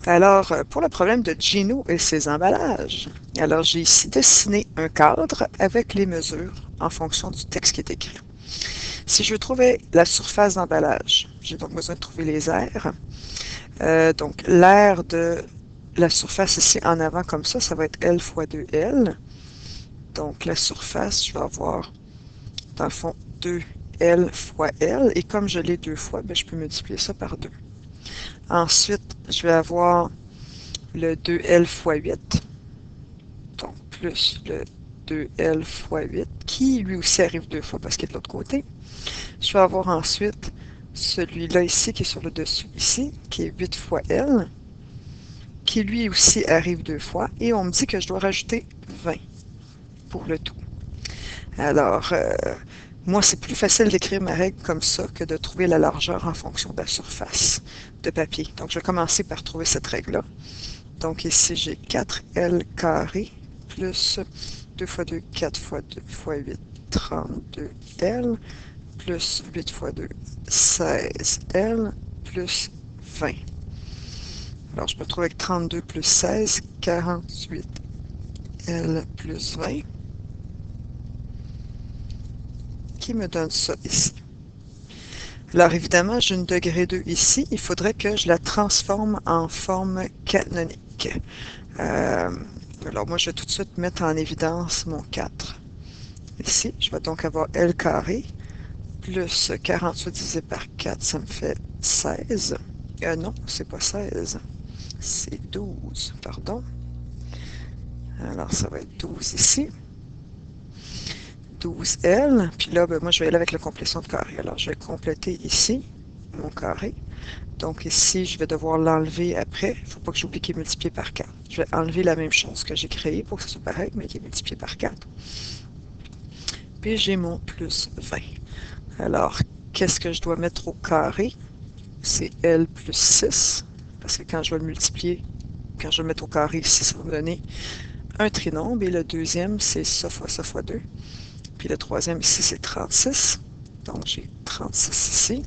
Alors, pour le problème de Gino et ses emballages, alors j'ai ici dessiné un cadre avec les mesures en fonction du texte qui est écrit. Si je veux trouver la surface d'emballage, j'ai donc besoin de trouver les aires. Donc, l'aire de la surface ici en avant comme ça va être L fois 2L. Donc, la surface, je vais avoir, dans le fond, 2L fois L. Et comme je l'ai deux fois, ben, je peux multiplier ça par 2. Ensuite, je vais avoir le 2L fois 8. Donc, plus le 2L fois 8, qui lui aussi arrive deux fois parce qu'il est de l'autre côté. Je vais avoir ensuite celui-là ici, qui est sur le dessus ici, qui est 8 fois L, qui lui aussi arrive deux fois. Et on me dit que je dois rajouter 20 pour le tout. Alors, moi, c'est plus facile d'écrire ma règle comme ça que de trouver la largeur en fonction de la surface de papier. Donc, je vais commencer par trouver cette règle-là. Donc, ici, j'ai 4L carré plus 2 fois 2, 4 fois 2 fois 8, 32L, plus 8 fois 2, 16L, plus 20. Alors, je me trouve avec 32 plus 16, 48L plus 20, qui me donne ça ici. Alors, évidemment, j'ai une degré 2 ici. Il faudrait que je la transforme en forme canonique. Alors, moi, je vais tout de suite mettre en évidence mon 4. Ici, je vais donc avoir L carré plus 48 divisé par 4, ça me fait 16. Non, c'est pas 16. C'est 12, pardon. Alors, ça va être 12 ici. 12L. Puis là, ben, moi, je vais aller avec la complétion de carré. Alors, je vais compléter ici mon carré. Donc ici, je vais devoir l'enlever après. Il ne faut pas que j'oublie qu'il est multiplié par 4. Je vais enlever la même chose que j'ai créée pour que ce soit pareil, mais qui est multiplié par 4. Puis j'ai mon plus 20. Alors, qu'est-ce que je dois mettre au carré? C'est L plus 6, parce que quand je vais le multiplier, quand je vais le mettre au carré ici, ça va me donner un trinombre. Et le deuxième, c'est ça fois 2. Puis le troisième ici, c'est 36. Donc j'ai 36 ici.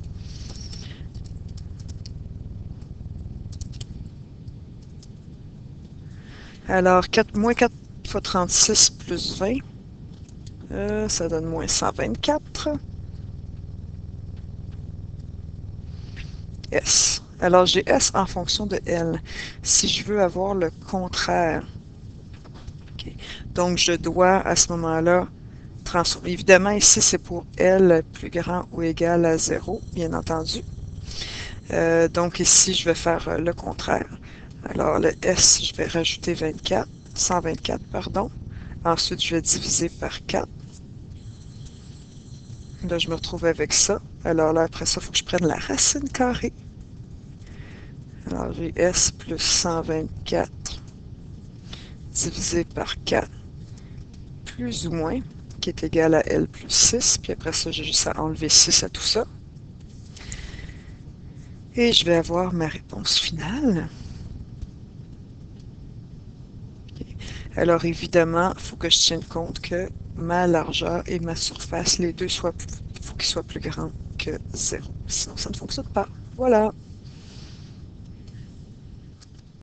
Alors, moins 4 fois 36 plus 20, ça donne moins 124. S. Alors, j'ai S en fonction de L. Si je veux avoir le contraire, okay. Donc je dois à ce moment-là transformer. Évidemment, ici, c'est pour L plus grand ou égal à 0, bien entendu. Donc ici, je vais faire le contraire. Alors, le S, je vais rajouter 24, 124, pardon. Ensuite, je vais diviser par 4. Là, je me retrouve avec ça. Alors là, après ça, il faut que je prenne la racine carrée. Alors, j'ai S plus 124 divisé par 4, plus ou moins, qui est égal à L plus 6. Puis après ça, j'ai juste à enlever 6 à tout ça. Et je vais avoir ma réponse finale. Okay. Alors, évidemment, il faut que je tienne compte que ma largeur et ma surface, les deux, il faut qu'ils soient plus grands que 0. Sinon, ça ne fonctionne pas. Voilà.